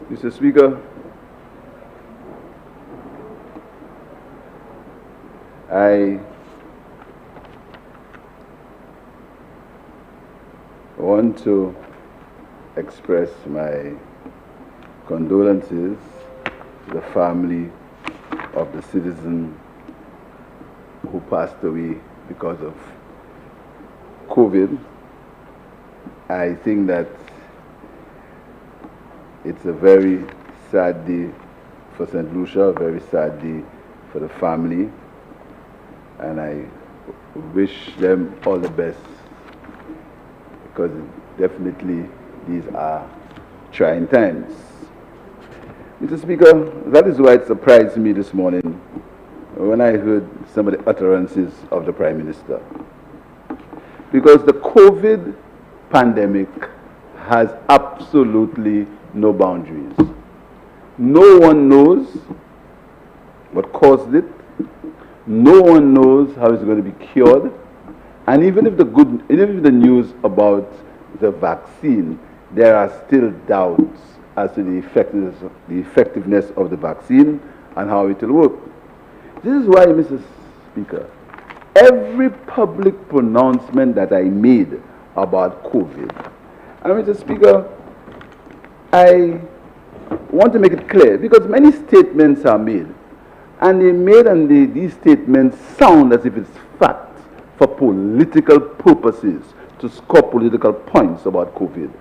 Mr. Speaker, I want to express my condolences to the family of the citizen who passed away because of COVID. I think that it's a very sad day for St. Lucia, a very sad day for the family, and I wish them all the best, because definitely these are trying times. Mr. Speaker, that is why it surprised me this morning when I heard some of the utterances of the Prime Minister. Because the COVID pandemic has absolutely no boundaries. No one knows what caused it. No one knows how it's going to be cured. And even if the news about the vaccine, there are still doubts as to the effectiveness of the vaccine and how it will work. This is why, Mr. Speaker, every public pronouncement that I made about COVID, and Mr. Speaker, I want to make it clear, because many statements are made, and these statements sound as if it's fact for political purposes, to score political points about COVID.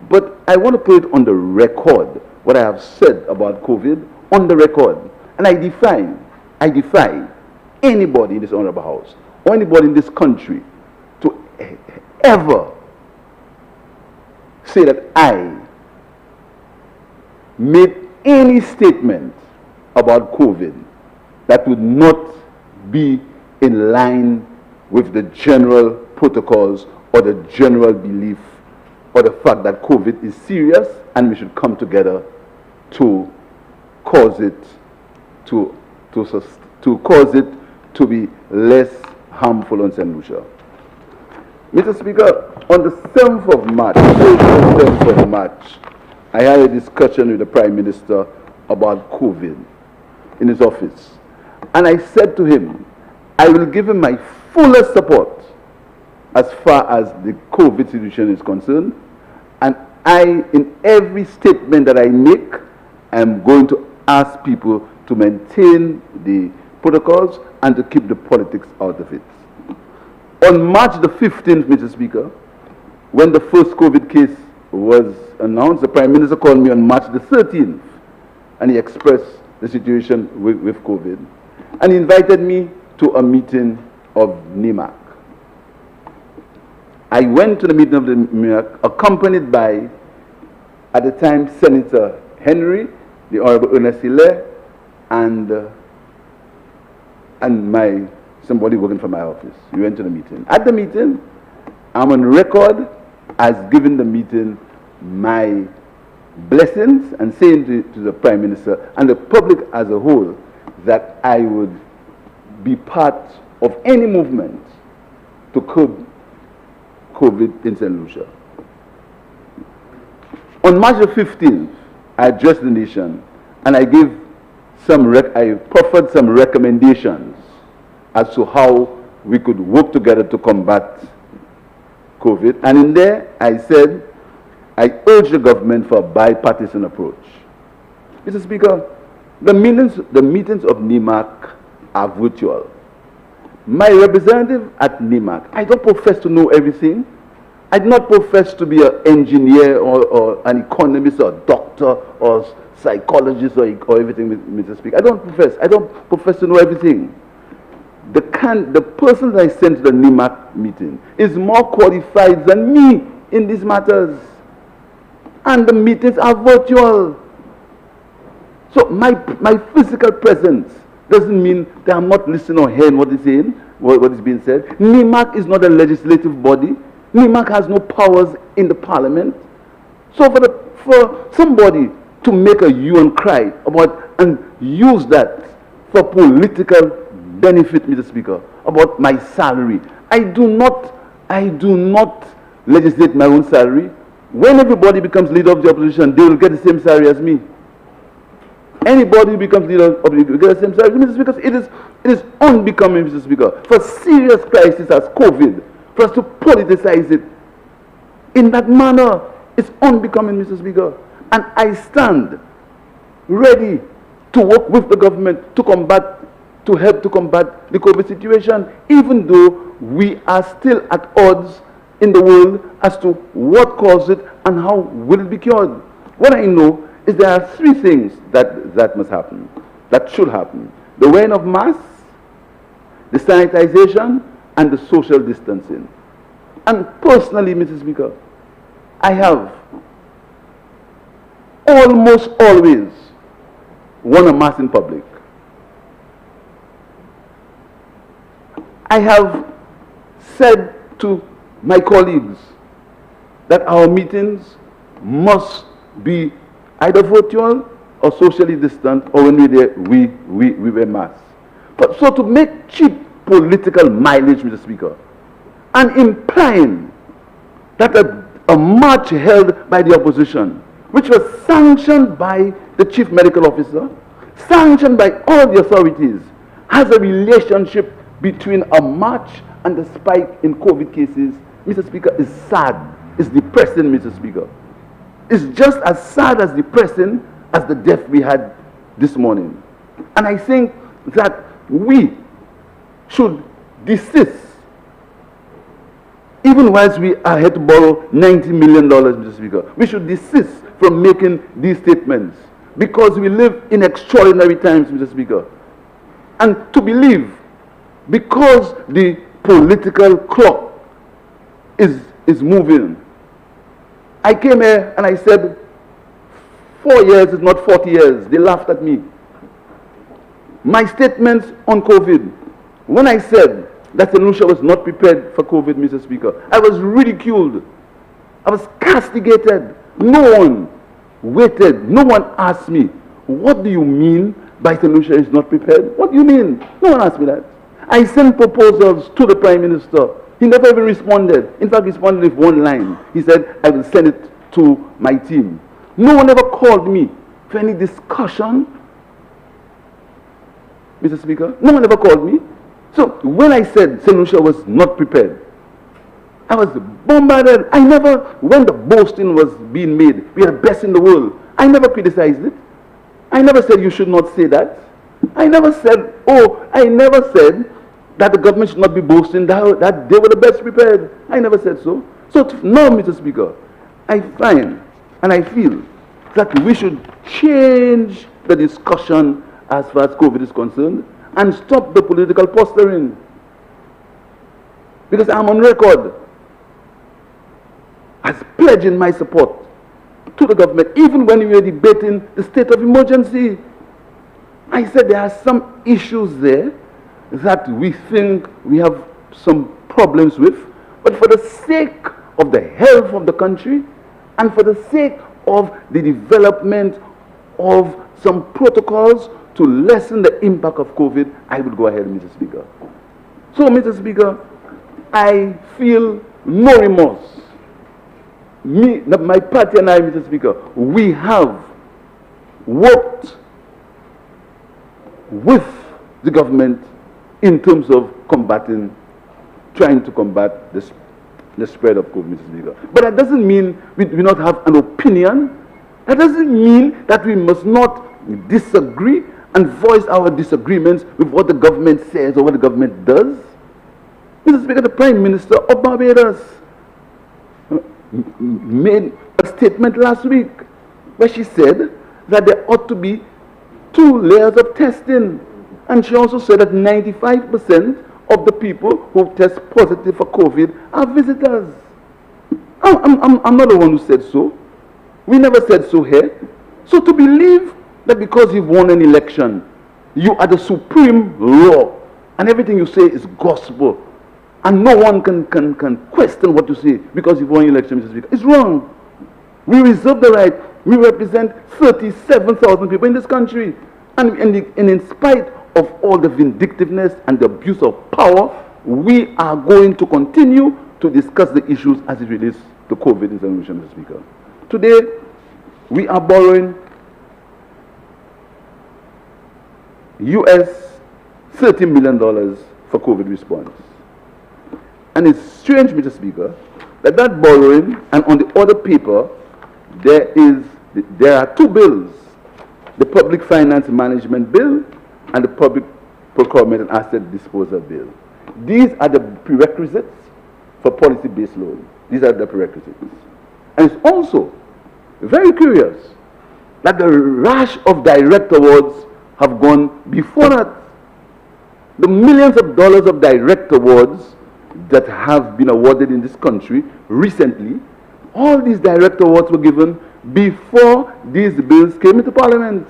But I want to put it on the record, what I have said about COVID, on the record. And I defy anybody in this honorable house, or anybody in this country, to ever say that I made any statement about COVID that would not be in line with the general protocols or the general belief or the fact that COVID is serious and we should come together to cause it to be less harmful on St. Lucia. Mr. Speaker, on the 7th of March, I had a discussion with the Prime Minister about COVID in his office. And I said to him, I will give him my fullest support as far as the COVID situation is concerned. And in every statement that I make, I'm going to ask people to maintain the protocols and to keep the politics out of it. On March the 15th, Mr. Speaker, when the first COVID case was announced, the Prime Minister called me on March the 13th, and he expressed the situation with COVID. And he invited me to a meeting of NIMAC. I went to the meeting of the NIMAC, accompanied by, at the time, Senator Henry, the Honorable Ernest Hilaire, and somebody working for my office. We went to the meeting. At the meeting, I'm on record as giving the meeting my blessings and saying to the Prime Minister and the public as a whole that I would be part of any movement to curb COVID in St. Lucia. On March the 15th, I addressed the nation and I proffered some recommendations as to how we could work together to combat COVID. And in there, I said, I urge the government for a bipartisan approach. Mr. Speaker, the meetings of NIMAC are virtual. My representative at NIMAC, I don't profess to know everything. I do not profess to be an engineer or an economist or a doctor or psychologist or everything, Mr. Speaker. I don't profess to know everything. The person that I sent to the NIMAC meeting is more qualified than me in these matters. And the meetings are virtual. So my physical presence doesn't mean that I'm not listening or hearing what is saying, what is being said. NIMAC is not a legislative body. NIMAC has no powers in the parliament. So for somebody to make a hue and cry about and use that for political benefit, Mr. Speaker, about my salary, I do not legislate my own salary. When everybody becomes leader of the opposition, they will get the same salary as me. Anybody who becomes leader of the regards themselves, Mr. Speaker, it is unbecoming, Mr. Speaker, for serious crisis as COVID, for us to politicize it in that manner. It's unbecoming, Mr. Speaker. And I stand ready to work with the government to help to combat the COVID situation, even though we are still at odds in the world as to what caused it and how will it be cured. What I know is there are three things that must happen, that should happen: the wearing of masks, the sanitization, and the social distancing. And personally, Mr. Speaker, I have almost always worn a mask in public. I have said to my colleagues that our meetings must be either virtual or socially distant, or when we're there, we wear masks. But so to make cheap political mileage, Mr. Speaker, and implying that a march held by the opposition, which was sanctioned by the chief medical officer, sanctioned by all the authorities, has a relationship between a march and the spike in COVID cases, Mr. Speaker, is sad. It's depressing, Mr. Speaker. It's just as sad as depressing as the death we had this morning. And I think that we should desist, even whilst we are here to borrow $90 million, Mr. Speaker. We should desist from making these statements, because we live in extraordinary times, Mr. Speaker. And to believe, because the political clock is moving. I came here and I said, 4 years is not 40 years. They laughed at me. My statements on COVID, when I said that St. Lucia was not prepared for COVID, Mr. Speaker, I was ridiculed. I was castigated. No one waited. No one asked me, what do you mean by St. Lucia is not prepared? What do you mean? No one asked me that. I sent proposals to the Prime Minister. He never even responded. In fact, he responded with one line. He said, I will send it to my team. No one ever called me for any discussion, Mr. Speaker. No one ever called me. So when I said St. Lucia was not prepared, I was bombarded. I never, when the boasting was being made, we are the best in the world, I never criticized it. I never said you should not say that. I never said, that the government should not be boasting that they were the best prepared. I never said so. So now, Mr. Speaker, I find and I feel that we should change the discussion as far as COVID is concerned and stop the political posturing. Because I'm on record as pledging my support to the government, even when we were debating the state of emergency. I said there are some issues there that we think we have some problems with, but for the sake of the health of the country and for the sake of the development of some protocols to lessen the impact of COVID, I would go ahead, Mr. Speaker. So, Mr. Speaker, I feel no remorse. My party and I, Mr. Speaker, we have worked with the government in terms of trying to combat the spread of COVID, Mr. Speaker. But that doesn't mean we do not have an opinion. That doesn't mean that we must not disagree and voice our disagreements with what the government says or what the government does. Mr. Speaker, the Prime Minister of Barbados made a statement last week where she said that there ought to be 2 layers of testing. And she also said that 95% of the people who test positive for COVID are visitors. I'm not the one who said so. We never said so here. So to believe that because you've won an election, you are the supreme law, and everything you say is gospel, and no one can question what you say because you've won an election, Mr. Speaker, it's wrong. We reserve the right. We represent 37,000 people in this country. And in spite of all the vindictiveness and the abuse of power, we are going to continue to discuss the issues as it relates to COVID in St. Lucia, Mr. Speaker. Today, we are borrowing US $30 million for COVID response. And it's strange, Mr. Speaker, that borrowing, and on the other paper, there are two bills, the Public Finance Management Bill and the Public Procurement and Asset Disposal Bill. These are the prerequisites for policy-based loan. These are the prerequisites. And it's also very curious that the rash of direct awards have gone before that. The millions of dollars of direct awards that have been awarded in this country recently, all these direct awards were given before these bills came into Parliament.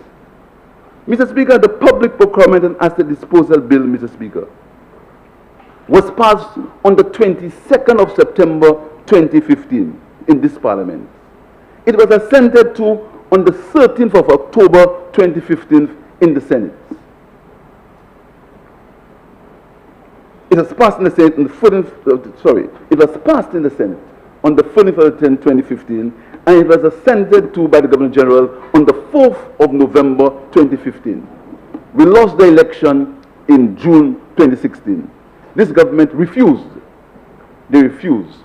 Mr. Speaker, the Public Procurement and Asset Disposal Bill, Mr. Speaker, was passed on the 22nd of September 2015 in this Parliament. It was assented to on the 13th of October 2015 in the Senate. It was passed in the Senate on the 14th, it was passed in the Senate on the 14th of 2015, and it was assented to by the Governor General on the 4th of November 2015. We lost the election in June 2016. This government refused. They refused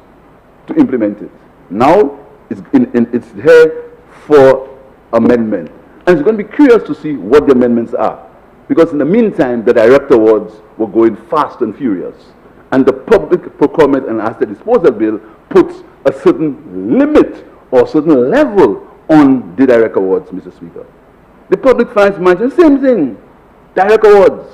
to implement it. Now it's here for amendment. And it's going to be curious to see what the amendments are. Because in the meantime, the direct awards were going fast and furious. And the Public Procurement and Asset Disposal Bill puts a certain limit or certain level on the direct awards, Mr. Speaker. The Public Finance Management, same thing. Direct awards.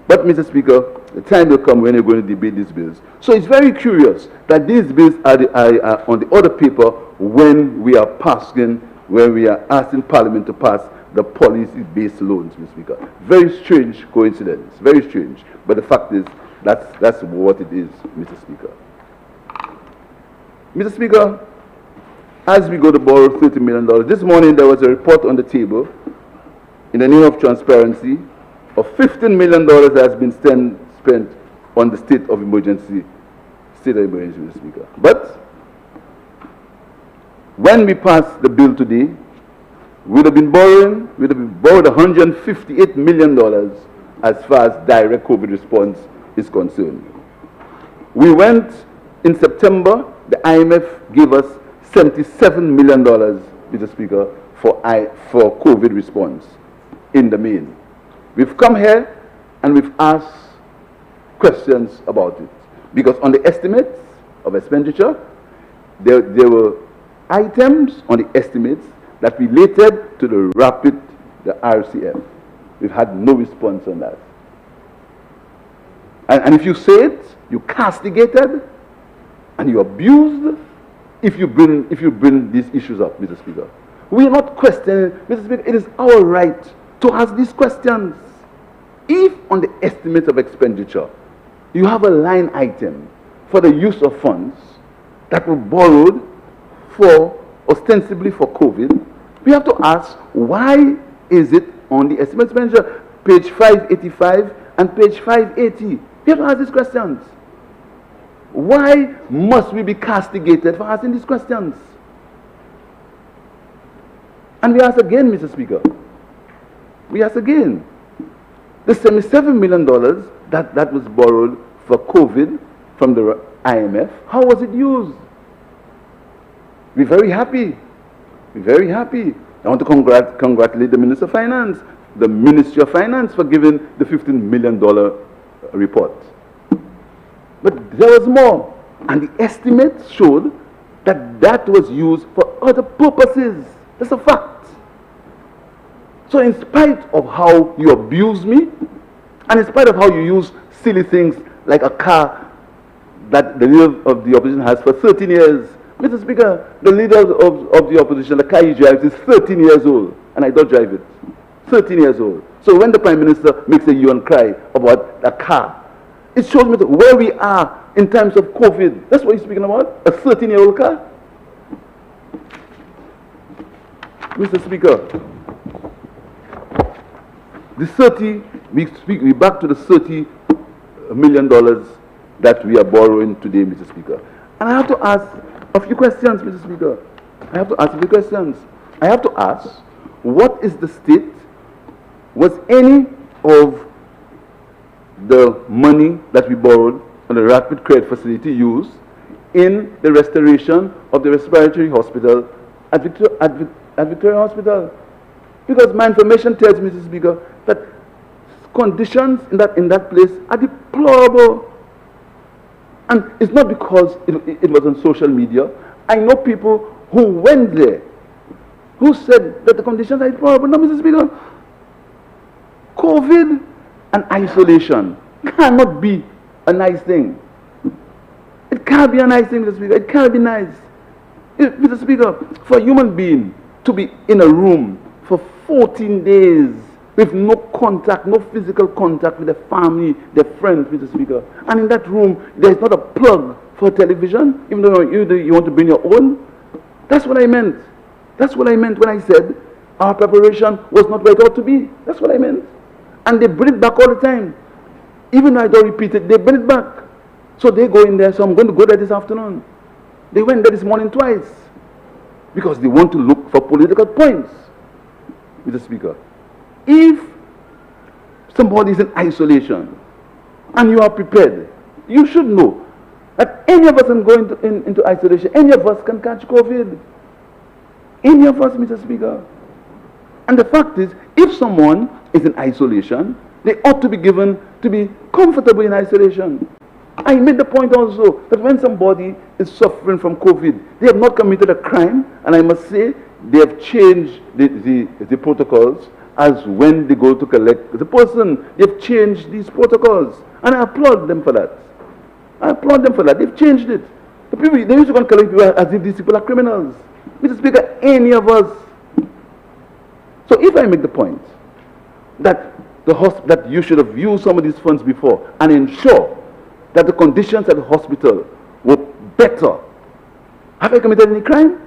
But, Mr. Speaker, the time will come when you're going to debate these bills. So it's very curious that these bills are on the other paper when we are passing, when we are asking Parliament to pass the policy-based loans, Mr. Speaker. Very strange coincidence, very strange. But the fact is, that's what it is, Mr. Speaker. Mr. Speaker, as we go to borrow $30 million, this morning there was a report on the table in the name of transparency of $15 million that has been spent on the state of emergency, Mr. Speaker. But when we pass the bill today, we'd have borrowed $158 million as far as direct COVID response is concerned. We went in September, the IMF gave us $77 million, Mr. Speaker, for COVID response in the main. We've come here and we've asked questions about it. Because on the estimates of expenditure, there were items on the estimates that related to the RCF. We've had no response on that. And if you say it, you're castigated and you're abused if you bring these issues up, Mr. Speaker. We are not questioning, Mr. Speaker, it is our right to ask these questions. If on the estimates of expenditure, you have a line item for the use of funds that were borrowed ostensibly for COVID, we have to ask, why is it on the estimate expenditure, page 585 and page 580? We have to ask these questions. Why must we be castigated for asking these questions? And we ask again, Mr. Speaker. We ask again. The $77 million that was borrowed for COVID from the IMF, how was it used? We're very happy. We're very happy. I want to congratulate the Minister of Finance, the Ministry of Finance for giving the $15 million report. But there was more. And the estimates showed that was used for other purposes. That's a fact. So in spite of how you abuse me, and in spite of how you use silly things like a car that the leader of the opposition has for 13 years, Mr. Speaker, the leader of the opposition, the car he drives is 13 years old, and I don't drive it. 13 years old. So when the Prime Minister makes a hue and cry about a car, it shows me where we are in terms of COVID. That's what he's speaking about, a 13-year-old car. Mr. Speaker, we're back to the $30 million that we are borrowing today, Mr. Speaker. And I have to ask a few questions, Mr. Speaker. I have to ask a few questions. I have to ask, what is the state Was any of the money that we borrowed on the rapid credit facility used in the restoration of the respiratory hospital at Victoria Hospital? Because my information tells me, Mr. Speaker, that conditions in that place are deplorable. And it's not because it was on social media. I know people who went there, who said that the conditions are deplorable. No, Mr. Speaker, COVID and isolation cannot be a nice thing. It can't be a nice thing, Mr. Speaker. It can't be nice. Mr. Speaker, for a human being to be in a room for 14 days with no contact, no physical contact with their family, their friends, Mr. Speaker, and in that room there is not a plug for a television, even though you want to bring your own. That's what I meant. That's what I meant when I said our preparation was not where it ought to be. That's what I meant. And they bring it back all the time. Even though I don't repeat it, they bring it back. So they go in there, so I'm going to go there this afternoon. They went there this morning twice. Because they want to look for political points, Mr. Speaker. If somebody is in isolation and you are prepared, you should know that any of us can go into isolation. Any of us can catch COVID. Any of us, Mr. Speaker. And the fact is, if someone is in isolation, they ought to be given to be comfortable in isolation. I made the point also that when somebody is suffering from COVID, they have not committed a crime, and I must say they have changed the protocols as when they go to collect the person. They've changed these protocols, and I applaud them for that. I applaud them for that. They've changed it. The people, they used to go and collect people as if these people are criminals. Mr. Speaker, any of us. So if I make the point that that you should have used some of these funds before and ensure that the conditions at the hospital were better, have I committed any crime?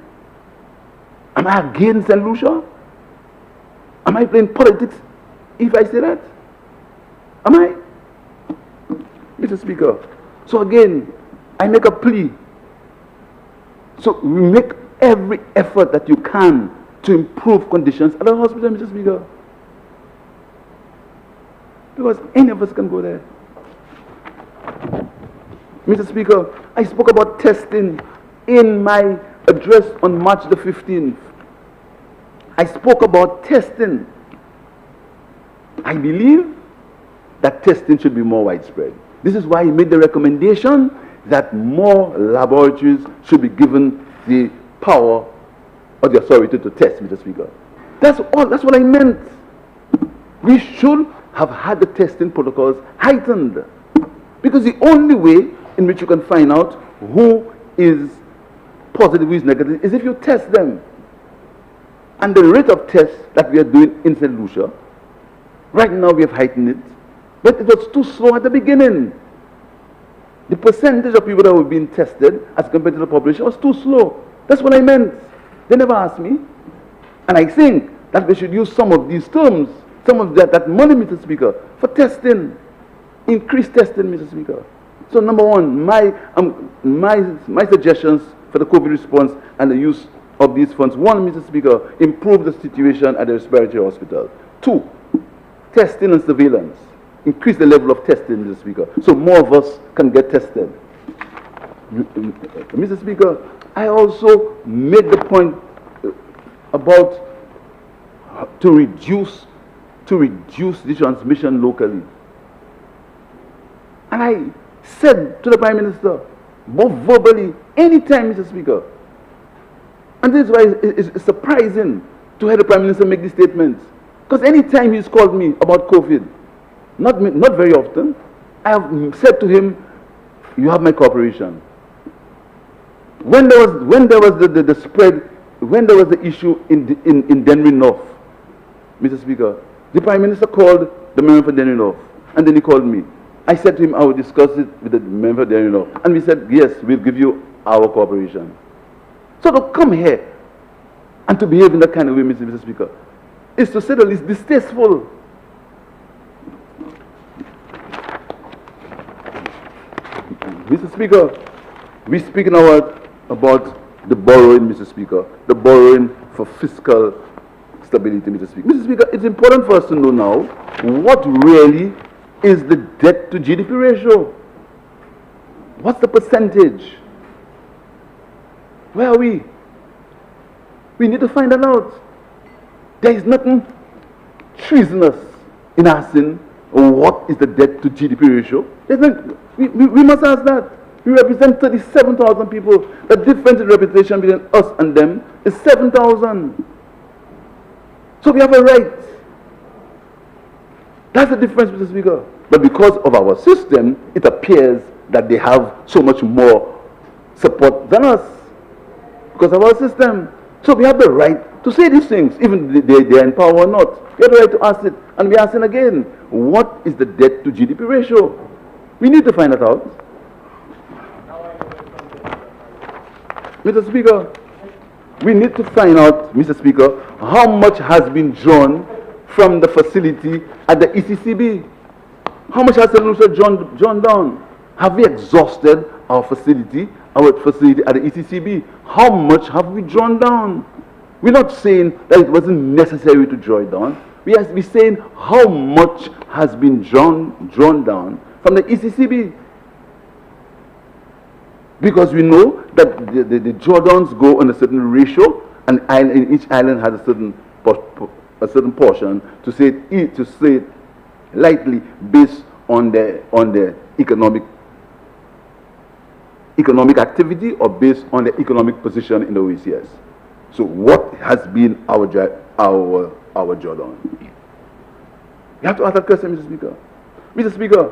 Am I against St. Lucia? Am I playing politics if I say that? Am I? Mr. Speaker, so again, I make a plea. So we make every effort that you can to improve conditions at the hospital, Mr. Speaker. Because any of us can go there. Mr. Speaker, I spoke about testing in my address on March the 15th. I spoke about testing. I believe that testing should be more widespread. This is why I made the recommendation that more laboratories should be given the power or the authority to test, Mr. Speaker. That's all. That's what I meant. We should have had the testing protocols heightened. Because the only way in which you can find out who is positive, who is negative, is if you test them. And the rate of tests that we are doing in St. Lucia, right now we have heightened it, but it was too slow at the beginning. The percentage of people that were being tested as compared to the population was too slow. That's what I meant. They never asked me. And I think that we should use some of these terms, some of that money, Mr. Speaker, for testing. Increase testing, Mr. Speaker. So number one, my suggestions for the COVID response and the use of these funds. One, Mr. Speaker, improve the situation at the respiratory hospital. Two, testing and surveillance. Increase the level of testing, Mr. Speaker, so more of us can get tested. Mr. Speaker, I also made the point about to reduce the transmission locally. And I said to the Prime Minister, both verbally, anytime, Mr. Speaker. And this is why it's surprising to hear the Prime Minister make these statements. Because anytime he's called me about COVID, not very often, I have said to him, you have my cooperation. When there was the spread, when there was the issue in Denver North, Mr. Speaker, the Prime Minister called the member for Denver North, and then he called me. I said to him, I will discuss it with the member for Denver North, and we said, yes, we'll give you our cooperation. So to come here and to behave in that kind of way, Mr. Speaker, is to say the least distasteful. Mr. Speaker, we speak now about the borrowing, Mr. Speaker, the borrowing for fiscal stability, Mr. Speaker. Mr. Speaker, it's important for us to know now what really is the debt to GDP ratio. What's the percentage? Where are we? We need to find that out. There is nothing treasonous in asking what is the debt to GDP ratio. We must ask that. We represent 37,000 people. The difference in reputation between us and them is 7,000. So we have a right. That's the difference, Mr. Speaker. But because of our system, it appears that they have so much more support than us. Because of our system. So we have the right to say these things, even if they are in power or not. We have the right to ask it. And we are asking again, what is the debt to GDP ratio? We need to find that out. Mr. Speaker, we need to find out, Mr. Speaker, how much has been drawn from the facility at the ECCB. How much has St. Lucia drawn down? Have we exhausted our facility at the ECCB? How much have we drawn down? We're not saying that it wasn't necessary to draw it down. We are saying how much has been drawn down from the ECCB. Because we know that the drawdowns go on a certain ratio, and each island has a certain portion, to say it lightly, based on the economic activity or based on the economic position in the OECS. So what has been our drawdown? You have to ask that question, Mr. Speaker. Mr. Speaker,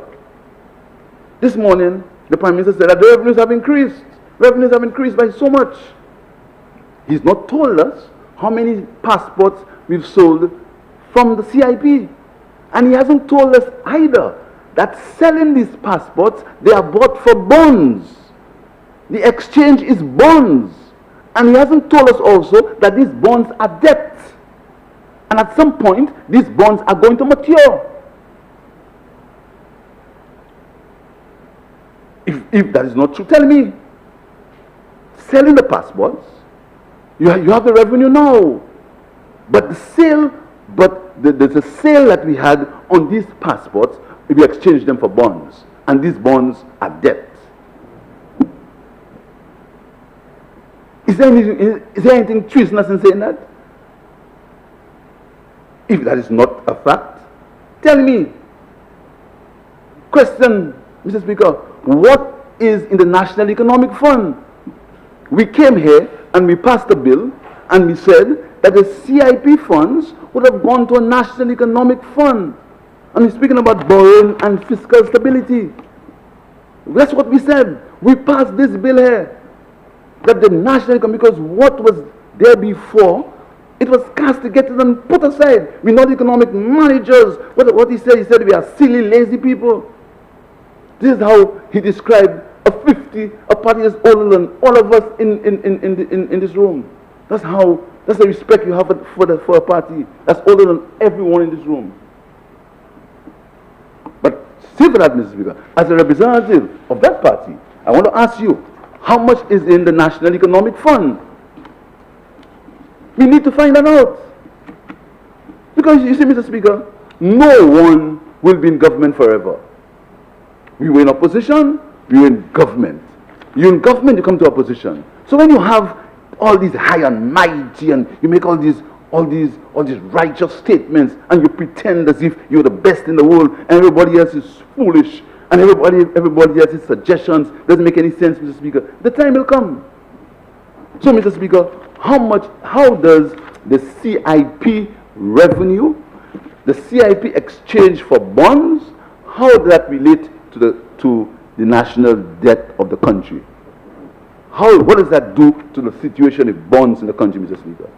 this morning the Prime Minister said that the revenues have increased. Revenues have increased by so much. He's not told us how many passports we've sold from the CIP. And he hasn't told us either that selling these passports, they are bought for bonds. The exchange is bonds. And he hasn't told us also that these bonds are debt. And at some point, these bonds are going to mature. If that is not true, tell me. Selling the passports, you have the revenue now. But the sale that we had on these passports, we exchanged them for bonds. And these bonds are debt. Is there anything treasonous in saying that? If that is not a fact, tell me. Question, Mr. Speaker, what is in the National Economic Fund? We came here and we passed a bill and we said that the CIP funds would have gone to a National Economic Fund. And we're speaking about borrowing and fiscal stability. That's what we said. We passed this bill here. That the national economy, because what was there before, it was castigated and put aside. We're not economic managers. What he said we are silly, lazy people. This is how he described a party that's older than all of us in this room. That's the respect you have for a party that's older than everyone in this room. But say for that, Mr. Speaker, as a representative of that party, I want to ask you, how much is in the National Economic Fund? We need to find that out. Because you see, Mr. Speaker, no one will be in government forever. We were in opposition, we were in government. You're in government, you come to opposition. So when you have all these high and mighty and you make all these righteous statements and you pretend as if you're the best in the world and everybody else is foolish, and everybody else's suggestions doesn't make any sense, Mr. Speaker, the time will come. So, Mr. Speaker, how does the CIP revenue, the CIP exchange for bonds, how does that relate to the national debt of the country? What does that do to the situation of bonds in the country, Mr. Speaker?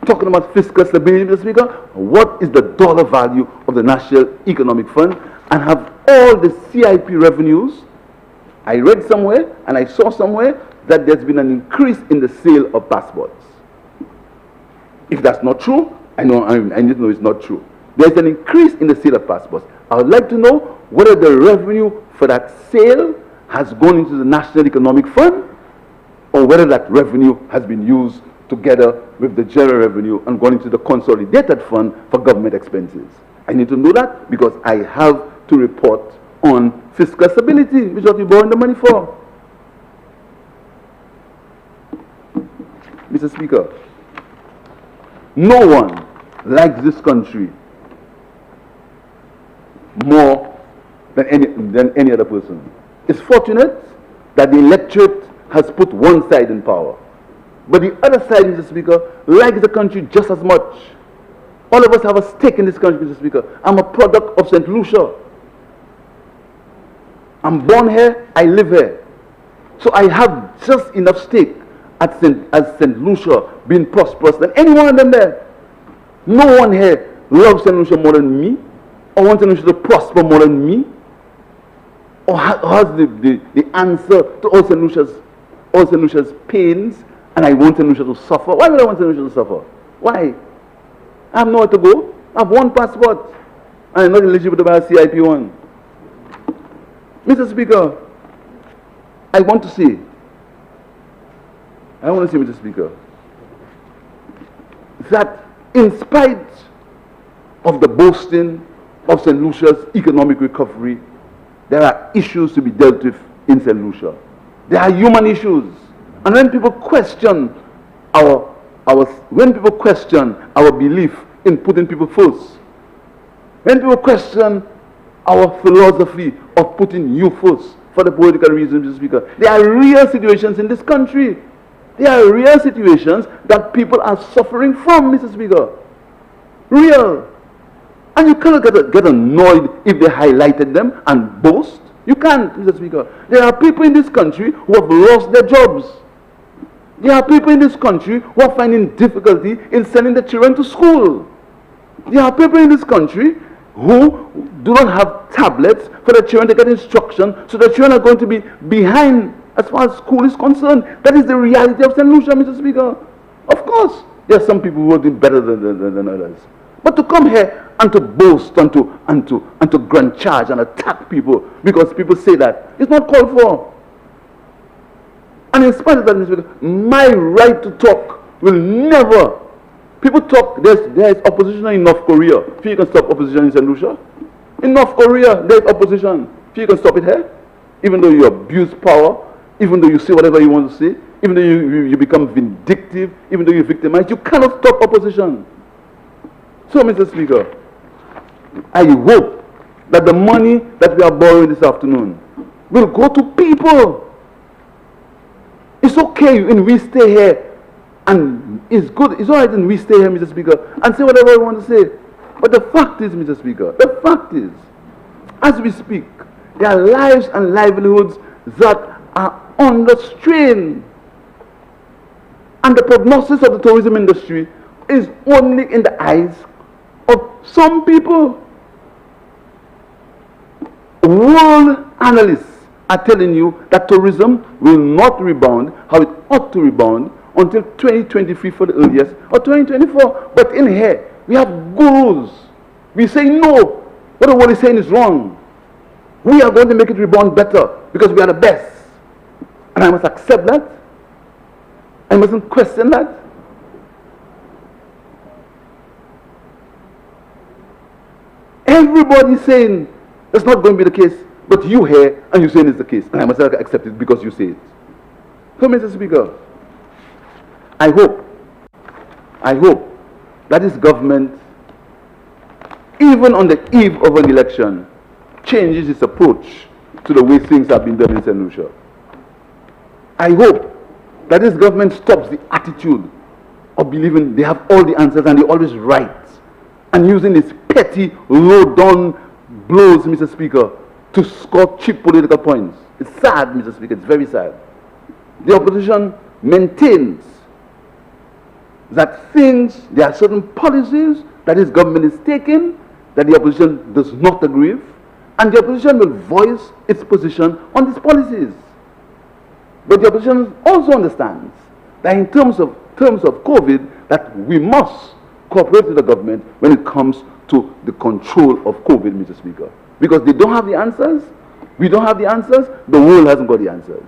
Talking about fiscal stability, Mr. Speaker, what is the dollar value of the National Economic Fund, and have all the CIP revenues? I read somewhere and I saw somewhere that there's been an increase in the sale of passports. If that's not true, I need to know it's not true. There's an increase in the sale of passports. I would like to know whether the revenue for that sale has gone into the National Economic Fund, or whether that revenue has been used together with the general revenue and going into the consolidated fund for government expenses. I need to know that because I have to report on fiscal stability, which is what we're borrowing the money for. Mr. Speaker, no one likes this country more than any other person. It's fortunate that the electorate has put one side in power. But the other side, Mr. Speaker, likes the country just as much. All of us have a stake in this country, Mr. Speaker. I'm a product of St. Lucia. I'm born here, I live here. So I have just enough stake at St. Lucia being prosperous than any one of them there. No one here loves St. Lucia more than me, or wants St. Lucia to prosper more than me, or has the answer to all St. Lucia's pains, and I want St. Lucia to suffer. Why would I want St. Lucia to suffer? Why? I have nowhere to go. I have one passport, and I'm not eligible to buy a CIP1. Mr. Speaker, I want to say, Mr. Speaker, that in spite of the boasting of St. Lucia's economic recovery, there are issues to be dealt with in St. Lucia. There are human issues. And when people question our belief in putting people first, when people question our philosophy of putting you first for the political reasons, Mr. Speaker, there are real situations in this country. There are real situations that people are suffering from, Mr. Speaker. Real. And you cannot get annoyed if they highlighted them and boast. You can't, Mr. Speaker. There are people in this country who have lost their jobs. There are people in this country who are finding difficulty in sending their children to school. There are people in this country who do not have tablets for their children to get instruction, so their children are going to be behind as far as school is concerned. That is the reality of St. Lucia, Mr. Speaker. Of course, there are some people who are doing better than others. But to come here and to boast and to grant charge and attack people because people say that, it's not called for. And in spite of that, Mr. Speaker, my right to talk will never. People talk, there is opposition in North Korea. If you can stop opposition in St. Lucia. In North Korea, there is opposition. If you can stop it here. Even though you abuse power, even though you say whatever you want to say, even though you become vindictive, even though you victimize, you cannot stop opposition. So, Mr. Speaker, I hope that the money that we are borrowing this afternoon will go to people. It's okay when we stay here, and it's good, it's all right when we stay here, Mr. Speaker, and say whatever we want to say. But the fact is, Mr. Speaker, the fact is, as we speak, there are lives and livelihoods that are under strain. And the prognosis of the tourism industry is only in the eyes of some people. World analysts are telling you that tourism will not rebound how it ought to rebound until 2023 for the earliest, or 2024. But in here, we have gurus. We say no. What the world is saying is wrong. We are going to make it rebound better because we are the best. And I must accept that. I mustn't question that. Everybody is saying that's not going to be the case, but you here and you're saying it's the case. And I must accept it because you say it. So, Mr. Speaker, I hope that this government, even on the eve of an election, changes its approach to the way things have been done in St. Lucia. I hope that this government stops the attitude of believing they have all the answers and they're always right, and using its petty, low-down blows, Mr. Speaker, to score cheap political points. It's sad, Mr. Speaker, it's very sad. The opposition maintains that there are certain policies that this government is taking that the opposition does not agree with, and the opposition will voice its position on these policies. But the opposition also understands that in terms of COVID, that we must cooperate with the government when it comes to the control of COVID, Mr. Speaker. Because they don't have the answers, we don't have the answers, the world hasn't got the answers.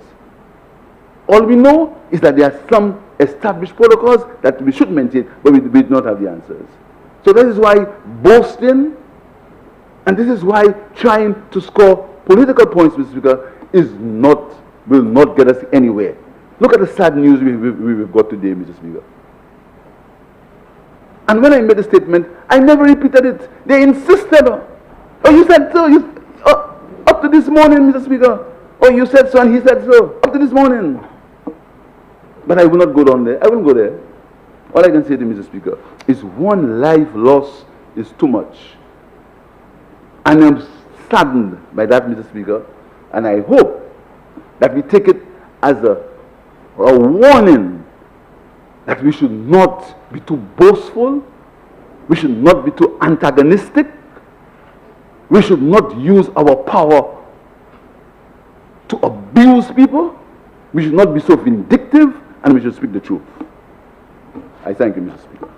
All we know is that there are some established protocols that we should maintain, but we do not have the answers. So that is why boasting, and this is why trying to score political points, Mr. Speaker, will not get us anywhere. Look at the sad news we've got today, Mr. Speaker. And when I made a statement, I never repeated it. They insisted. Oh, you said so. Up to this morning, Mr. Speaker. Oh, you said so and he said so. Up to this morning. But I will not go down there. I won't go there. All I can say to Mr. Speaker is one life loss is too much. And I'm saddened by that, Mr. Speaker. And I hope that we take it as a warning that we should not be too boastful, we should not be too antagonistic, we should not use our power to abuse people, we should not be so vindictive, and we should speak the truth. I thank you, Mr. Speaker.